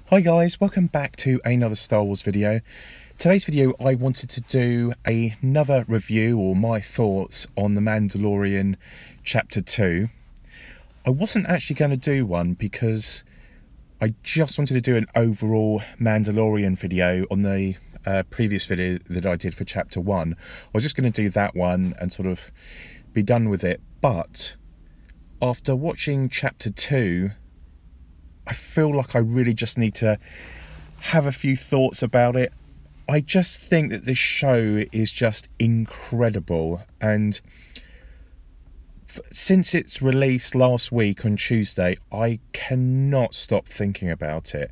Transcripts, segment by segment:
Hi guys, welcome back to another Star Wars video. Today's video I wanted to do another review or my thoughts on The Mandalorian Chapter 2. I wasn't actually going to do one because I just wanted to do an overall Mandalorian video on the previous video that I did for Chapter 1. I was just going to do that one and sort of be done with it, but after watching Chapter 2, I feel like I really just need to have a few thoughts about it. I just think that this show is just incredible, and since its release last week on Tuesday, I cannot stop thinking about it.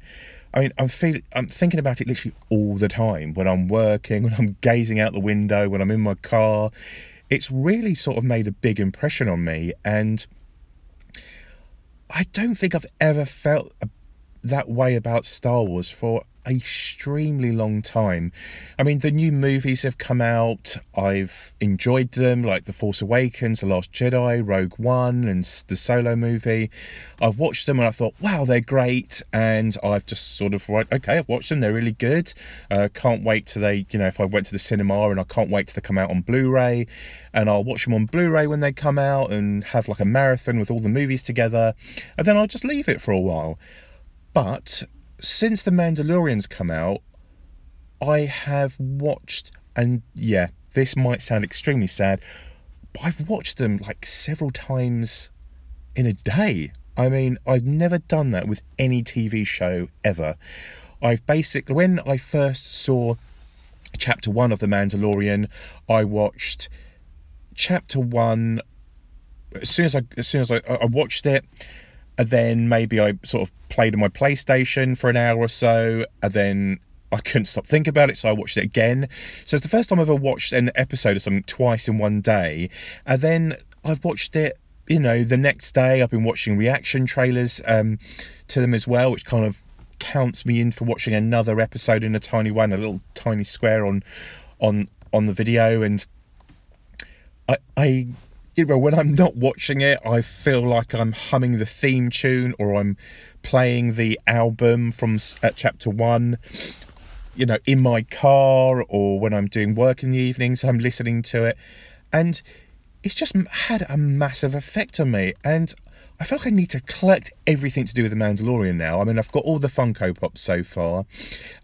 I mean, I'm thinking about it literally all the time, when I'm working, when I'm gazing out the window, when I'm in my car. It's really sort of made a big impression on me, and I don't think I've ever felt that way about Star Wars for an extremely long time. I mean, the new movies have come out. I've enjoyed them, like The Force Awakens, The Last Jedi, Rogue One, and the Solo movie. I've watched them and I thought, wow, they're great. And I've just sort of, right, okay, I've watched them. They're really good. Can't wait till they, if I went to the cinema, and I can't wait till they come out on Blu-ray. And I'll watch them on Blu-ray when they come out and have like a marathon with all the movies together. And then I'll just leave it for a while. But since The Mandalorian's come out, I have watched, and yeah, this might sound extremely sad, but I've watched them like several times in a day. I mean, I've never done that with any TV show ever. I've basically, when I first saw Chapter 1 of The Mandalorian, I watched Chapter 1 as soon as I watched it. And then maybe I sort of played on my PlayStation for an hour or so, and then I couldn't stop thinking about it, so I watched it again. So it's the first time I've ever watched an episode of something twice in one day. And then I've watched it, the next day. I've been watching reaction trailers to them as well, which kind of counts me in for watching another episode in a tiny one, a little tiny square on the video. And I when I'm not watching it, I feel like I'm humming the theme tune, or I'm playing the album from Chapter 1, in my car, or when I'm doing work in the evenings, I'm listening to it. And it's just had a massive effect on me. And I feel like I need to collect everything to do with The Mandalorian now. I mean, I've got all the Funko Pops so far,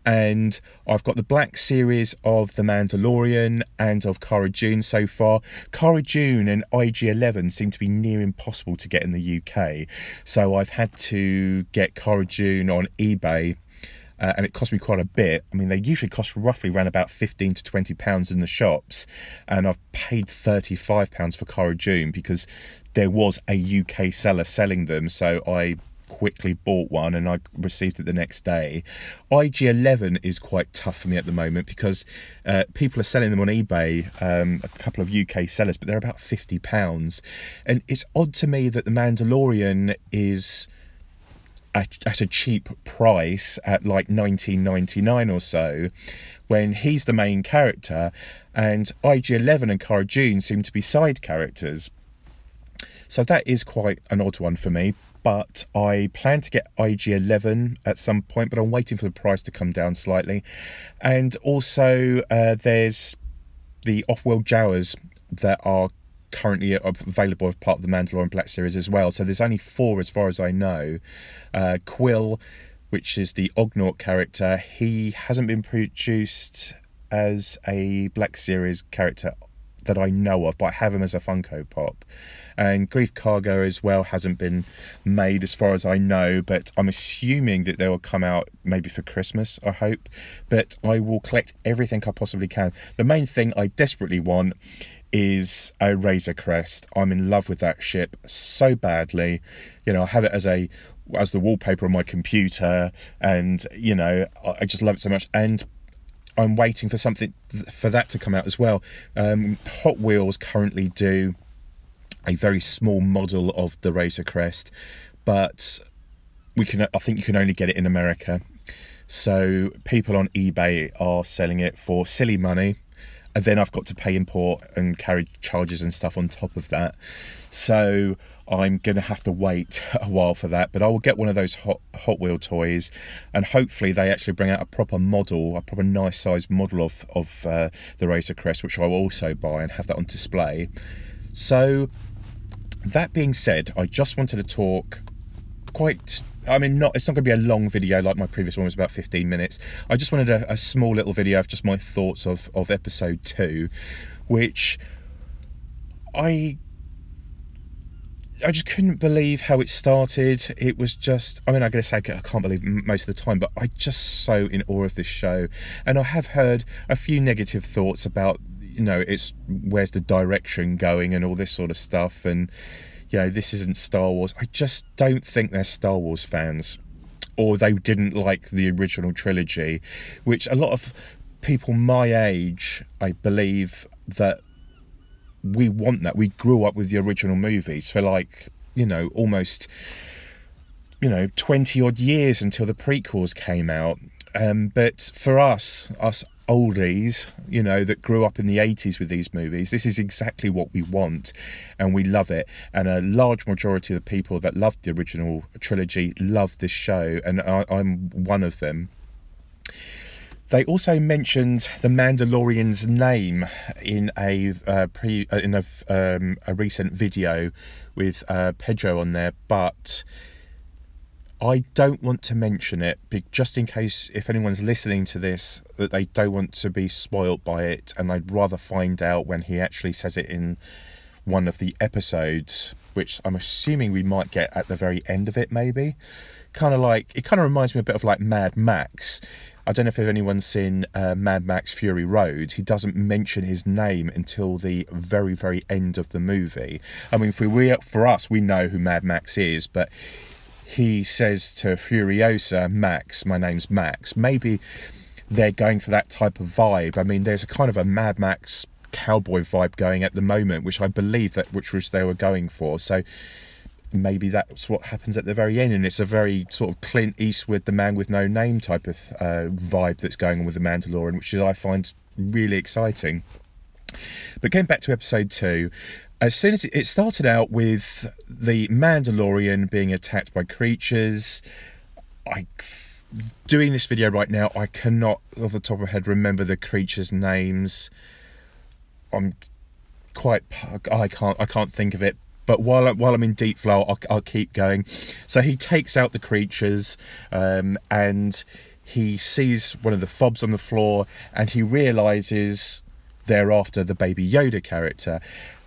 and I've got the Black Series of The Mandalorian and of Cara Dune so far. Cara Dune and IG-11 seem to be near impossible to get in the UK, so I've had to get Cara Dune on eBay. And it cost me quite a bit. I mean, they usually cost roughly around about £15 to £20 in the shops. And I've paid £35 for Cara Dune because there was a UK seller selling them. So I quickly bought one and I received it the next day. IG-11 is quite tough for me at the moment because people are selling them on eBay, a couple of UK sellers, but they're about £50. And it's odd to me that The Mandalorian is at a cheap price at like $19.99 or so, when he's the main character, and IG-11 and Cara Dune seem to be side characters. So that is quite an odd one for me, but I plan to get IG-11 at some point, but I'm waiting for the price to come down slightly. And also there's the Off-World Jawas that are currently available as part of the Mandalorian Black Series as well. So there's only 4 as far as I know. Quill, which is the Ognaut character, he hasn't been produced as a Black Series character that I know of, but I have him as a Funko Pop. And Grief Karga as well hasn't been made as far as I know, but I'm assuming that they will come out maybe for Christmas, I hope. But I will collect everything I possibly can. The main thing I desperately want is a Razor Crest. I'm in love with that ship so badly. I have it as the wallpaper on my computer, and I just love it so much. And I'm waiting for something for that to come out as well. Hot Wheels currently do a very small model of the Razor Crest, but I think you can only get it in America. So people on eBay are selling it for silly money. And then I've got to pay import and carriage charges and stuff on top of that. So I'm going to have to wait a while for that, but I will get one of those Hot Wheel toys, and hopefully they actually bring out a proper model, a proper nice sized model of the Razor Crest, which I will also buy and have that on display. So that being said, I just wanted to talk it's not going to be a long video like my previous one was, about 15 minutes. I just wanted a small little video of just my thoughts of episode 2, which I just couldn't believe how it started. It was just, I'm going to say I can't believe most of the time, but I'm just so in awe of this show. And I have heard a few negative thoughts about, it's where's the direction going and all this sort of stuff. And, this isn't Star Wars. I just don't think they're Star Wars fans, or they didn't like the original trilogy, which a lot of people my age, I believe that we want that. We grew up with the original movies for almost 20 odd years until the prequels came out. But for us oldies, that grew up in the 80s with these movies, this is exactly what we want, and we love it. And a large majority of the people that loved the original trilogy love this show, and I'm one of them. They also mentioned the Mandalorian's name in a recent video with Pedro on there, but I don't want to mention it, just in case if anyone's listening to this that they don't want to be spoilt by it, and I'd rather find out when he actually says it in one of the episodes, which I'm assuming we might get at the very end of it, maybe. It kind of reminds me a bit of like Mad Max. I don't know if anyone's seen Mad Max Fury Road. He doesn't mention his name until the very, very end of the movie. I mean, for us, we know who Mad Max is, but he says to Furiosa, Max, my name's Max. Maybe they're going for that type of vibe. I mean, there's a kind of a Mad Max cowboy vibe going at the moment, which I believe which they were going for. So maybe that's what happens at the very end, and it's a very sort of Clint Eastwood, the man with no name type of vibe that's going on with the Mandalorian, which I find really exciting. But going back to episode 2, as soon as it started out with the Mandalorian being attacked by creatures, doing this video right now, I cannot off the top of my head remember the creatures' names. I can't think of it. But while I'm in deep flow, I'll keep going. So he takes out the creatures, and he sees one of the fobs on the floor, and he realises they're after the Baby Yoda character.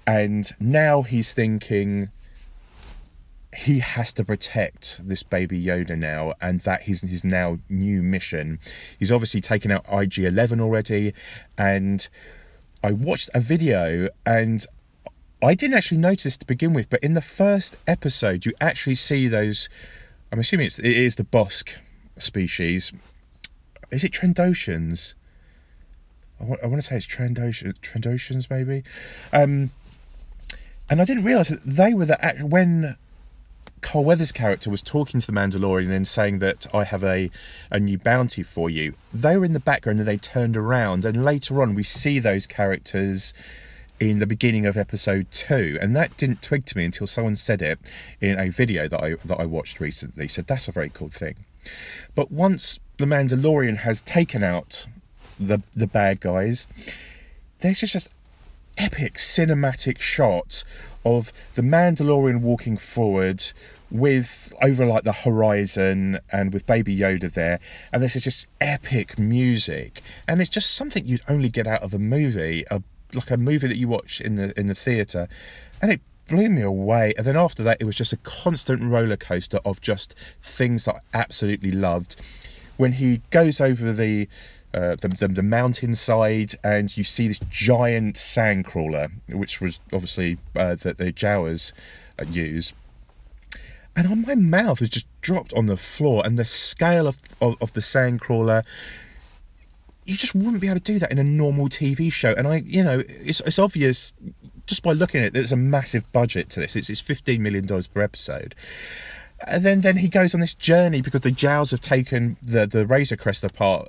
And now he's thinking he has to protect this Baby Yoda now, and that is his now new mission. He's obviously taken out IG-11 already, and I watched a video, and I didn't actually notice this to begin with, but in the first episode, you actually see those, I'm assuming it is the Bossk species. Is it Trandoshans? I want to say it's Trandoshans, maybe. And I didn't realise that they were when Carl Weathers' character was talking to the Mandalorian and saying that I have a new bounty for you. They were in the background and they turned around, and later on we see those characters in the beginning of episode 2, and that didn't twig to me until someone said it in a video that I watched recently. So that's a very cool thing. But once the Mandalorian has taken out the bad guys, there's just epic cinematic shot of the Mandalorian walking forward with over like the horizon and with Baby Yoda there, and this is just epic music, and it's just something you'd only get out of a movie, like a movie that you watch in the theatre, and it blew me away. And then after that, it was just a constant roller coaster of just things that I absolutely loved. When he goes over the mountainside, and you see this giant sandcrawler, which was obviously that the Jawas use, and my mouth has just dropped on the floor. And the scale of the sandcrawler, you just wouldn't be able to do that in a normal TV show. And it's obvious just by looking at it, there's a massive budget to this. It's $15 million per episode. And then he goes on this journey because the Jaws have taken the Razor Crest apart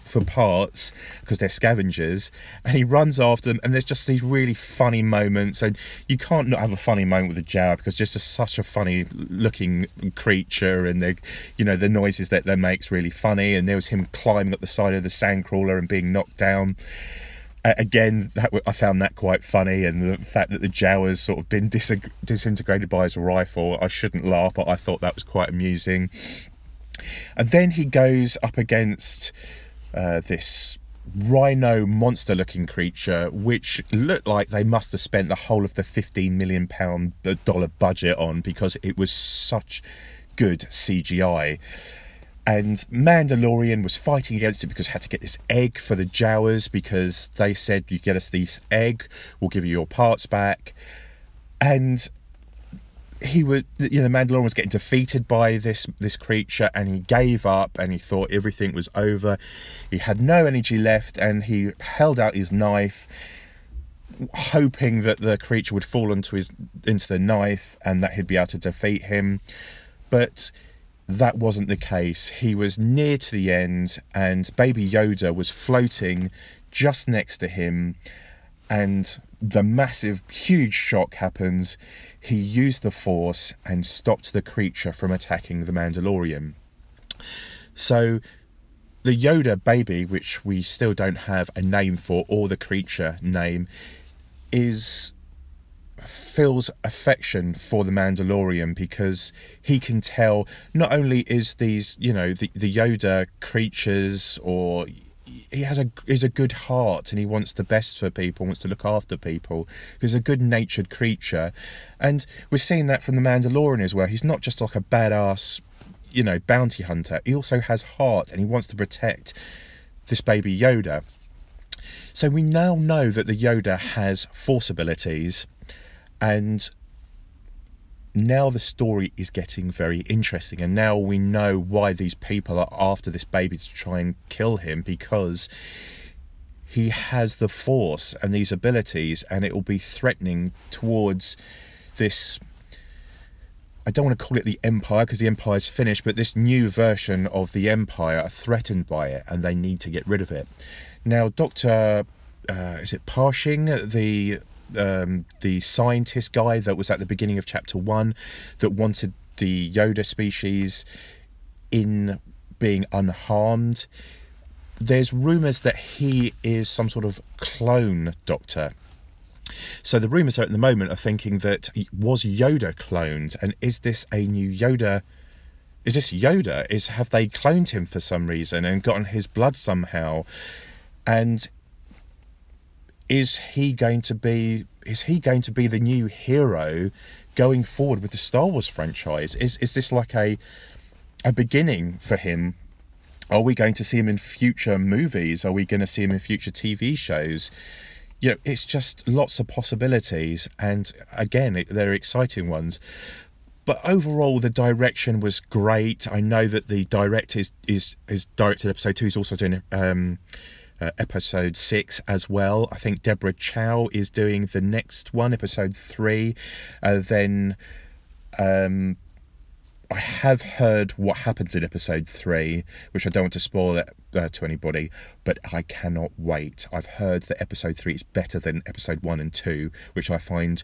for parts because they're scavengers, and he runs after them, and there's just these really funny moments, and you can't not have a funny moment with the Jaw because just such a funny looking creature, and the noises that they make's really funny. And there was him climbing up the side of the sandcrawler and being knocked down. Again, I found that quite funny, and the fact that the Jawa's sort of been disintegrated by his rifle, I shouldn't laugh, but I thought that was quite amusing. And then he goes up against this rhino monster-looking creature, which looked like they must have spent the whole of the $15 million budget on, because it was such good CGI. And Mandalorian was fighting against it because he had to get this egg for the Jawas, because they said, you get us this egg, we'll give you your parts back. And Mandalorian was getting defeated by this creature, and he gave up, and he thought everything was over. He had no energy left, and he held out his knife, hoping that the creature would fall into the knife and that he'd be able to defeat him. But that wasn't the case. He was near to the end, and Baby Yoda was floating just next to him, and the massive, huge shock happens. He used the Force and stopped the creature from attacking the Mandalorian. So the Yoda baby, which we still don't have a name for, or the creature name, feels affection for the Mandalorian, because he can tell not only is these, the Yoda creatures, or he's a good heart, and he wants the best for people, wants to look after people. He's a good-natured creature, and we're seeing that from the Mandalorian as well. He's not just like a badass, bounty hunter. He also has heart, and he wants to protect this Baby Yoda. So we now know that the Yoda has Force abilities. And now the story is getting very interesting, and now we know why these people are after this baby to try and kill him, because he has the Force and these abilities, and it will be threatening towards this, I don't want to call it the Empire because the Empire's finished, but this new version of the Empire are threatened by it, and they need to get rid of it. Now, Dr. Is it Pershing, the scientist guy that was at the beginning of chapter 1 that wanted the Yoda species in being unharmed, there's rumours that he is some sort of clone doctor. So the rumours at the moment are thinking that was Yoda cloned, and is this a new Yoda? Is this Yoda? Have they cloned him for some reason and gotten his blood somehow? And is he going to be the new hero going forward with the Star Wars franchise? Is this like a beginning for him? Are we going to see him in future movies? Are we going to see him in future TV shows? It's just lots of possibilities, and again, they're exciting ones. But overall, the direction was great. I know that the director is directed episode 2. He's also doing episode 6 as well. I think Deborah Chow is doing the next one, episode 3. Then I have heard what happens in episode 3, which I don't want to spoil it to anybody, but I cannot wait. I've heard that episode 3 is better than episode 1 and 2, which I find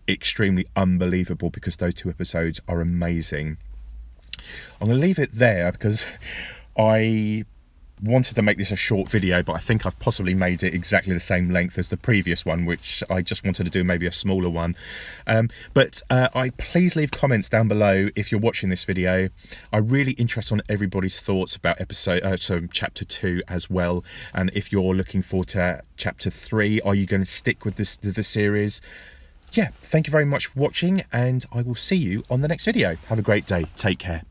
extremely unbelievable, because those 2 episodes are amazing. I'm going to leave it there because I wanted to make this a short video, but I think I've possibly made it exactly the same length as the previous one, which I just wanted to do maybe a smaller one. But please leave comments down below if you're watching this video. I'm really interested on everybody's thoughts about chapter 2 as well, and if you're looking forward to chapter 3, are you going to stick with the series? Yeah, thank you very much for watching, and I will see you on the next video. Have a great day. Take care.